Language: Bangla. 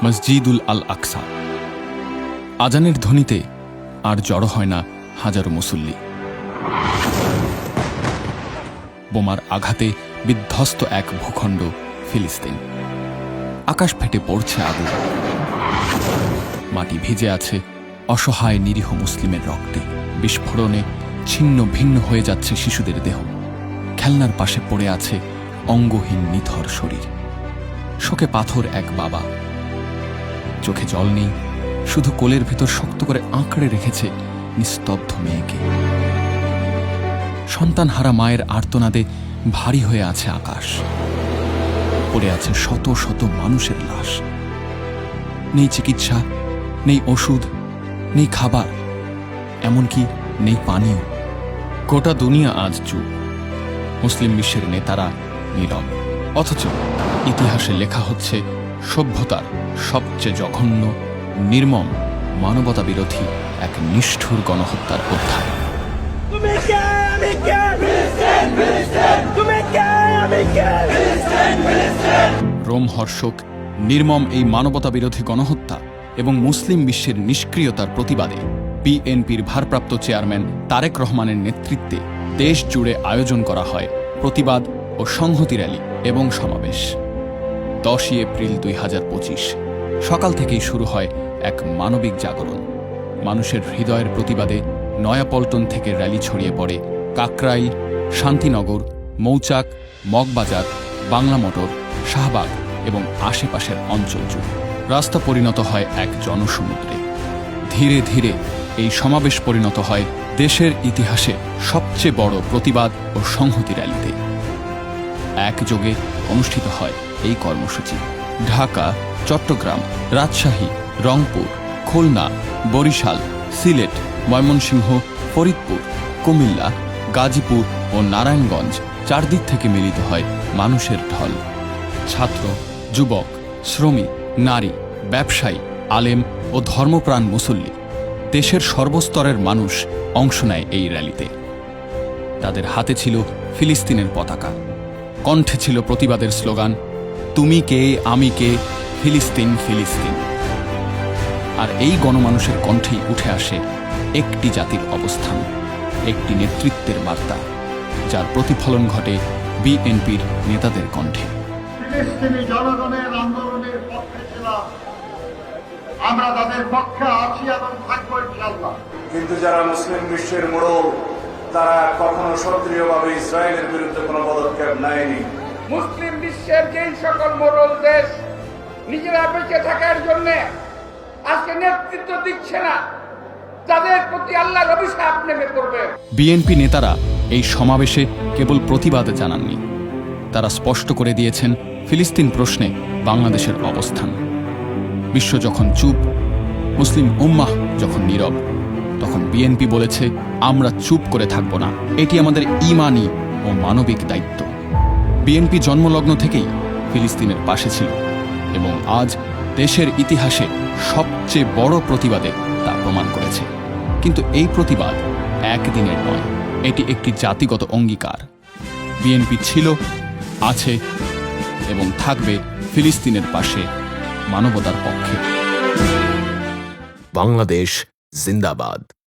মসজিদুল আল আকসা। আজানের ধ্বনিতে আর জড়ো হয় না হাজারো মুসল্লি। বোমার আঘাতে বিধ্বস্ত এক ভূখণ্ড ফিলিস্তিন। আকাশ ফেটে পড়ছে আগুন। মাটি ভিজে আছে অসহায় নিরীহ মুসলিমের রক্তে। বিস্ফোরণে ছিন্ন ভিন্ন হয়ে যাচ্ছে শিশুদের দেহ। খেলনার পাশে পড়ে আছে অঙ্গহীন নিথর শরীর। শোকে পাথর এক বাবা। চোখে জল নেই, শুধু কোলের ভেতর শক্ত করে আঁকড়ে রেখেছে নিস্তব্ধ মেয়েকে। সন্তানহারা মায়ের আর্তনাদে ভারী হয়ে আছে আকাশ। পড়ে আছে শত শত মানুষের লাশ। নেই চিকিৎসা, নেই ওষুধ, নেই খাবার, এমনকি নেই পানীয়। গোটা দুনিয়া আজ চুপ। মুসলিম বিশ্বের নেতারা নীরব। অথচ ইতিহাসে লেখা হচ্ছে সভ্যতার সবচেয়ে জঘন্য, নির্মম, মানবতা বিরোধী এক নিষ্ঠুর গণহত্যার অধ্যায়। রোমহর্ষক নির্মম এই মানবতা বিরোধী গণহত্যা এবং মুসলিম বিশ্বের নিষ্ক্রিয়তার প্রতিবাদে বিএনপির ভারপ্রাপ্ত চেয়ারম্যান তারেক রহমানের নেতৃত্বে দেশ জুড়ে আয়োজন করা হয় প্রতিবাদ ও সংহতি র্যালি এবং সমাবেশ। 10 এপ্রিল 2025 সকাল থেকেই শুরু হয় এক মানবিক জাগরণ। মানুষের হৃদয়ের প্রতিবাদে নয়াপল্টন থেকে র্যালি ছড়িয়ে পড়ে কাকরাইল, শান্তিনগর, মৌচাক, মগবাজার, বাংলা মোটর, শাহবাগ এবং আশেপাশের অঞ্চল জুড়ে। রাস্তা পরিণত হয় এক জনসমুদ্রে। ধীরে ধীরে এই সমাবেশ পরিণত হয় দেশের ইতিহাসে সবচেয়ে বড় প্রতিবাদ ও সংহতি র্যালিতে। একযোগে অনুষ্ঠিত হয় এই কর্মসূচি। ঢাকা, চট্টগ্রাম, রাজশাহী, রংপুর, খুলনা, বরিশাল, সিলেট, ময়মনসিংহ, ফরিদপুর, কুমিল্লা, গাজীপুর ও নারায়ণগঞ্জ চারদিক থেকে মিলিত হয় মানুষের ঢল। ছাত্র, যুবক, শ্রমিক, নারী, ব্যবসায়ী, আলেম ও ধর্মপ্রাণ মুসল্লি, দেশের সর্বস্তরের মানুষ অংশ নেয় এই র্যালিতে। তাদের হাতে ছিল ফিলিস্তিনের পতাকা, কণ্ঠে ছিল প্রতিবাদের স্লোগান, তুমি কে, আমি কে, ফিলিস্তিন ফিলিস্তিন। আর এই গণমানুষের কণ্ঠেই উঠে আসে একটি জাতির অবস্থান, একটি নেতৃত্বের বার্তা, যার প্রতিফলন ঘটে বিএনপির নেতাদের কণ্ঠে। ফিলিস্তিনি জনগণের আন্দোলনের পক্ষে ছিলাম, আমরা তাদের পক্ষে আছি এবং থাকবো ইনশাআল্লাহ। কিন্তু যারা মুসলিম বিশ্বের মোড়ল, তারা কখনো সক্রিয়ভাবে ইসরায়েলের বিরুদ্ধে কোনো পদক্ষেপ নেয়নি। মুসলিম বিশ্বের যেই সকল মোড়ল দেশ নিজেরা বেঁচে থাকার জন্য আজকে নেতৃত্ব দিচ্ছে না, তাদের প্রতি আল্লাহর অভিশাপ নেমে পড়বে। বিএনপি নেতারা এই সমাবেশে কেবল প্রতিবাদ জানাননি, তারা স্পষ্ট করে দিয়েছেন ফিলিস্তিন প্রশ্নে বাংলাদেশের অবস্থান। বিশ্ব যখন চুপ, মুসলিম উম্মাহ যখন নীরব, তখন বিএনপি বলেছে, আমরা চুপ করে থাকব না। এটি আমাদের ঈমানি ও মানবিক দায়িত্ব। বিএনপি জন্মলগ্ন থেকেই ফিলিস্তিনের পাশে ছিল এবং আজ দেশের ইতিহাসে সবচেয়ে বড় প্রতিবাদে তা প্রমাণ করেছে। কিন্তু এই প্রতিবাদ একদিনের নয়, এটি একটি জাতিগত অঙ্গীকার। বিএনপি ছিল, আছে এবং থাকবে ফিলিস্তিনের পাশে, মানবতার পক্ষে। বাংলাদেশ জিন্দাবাদ।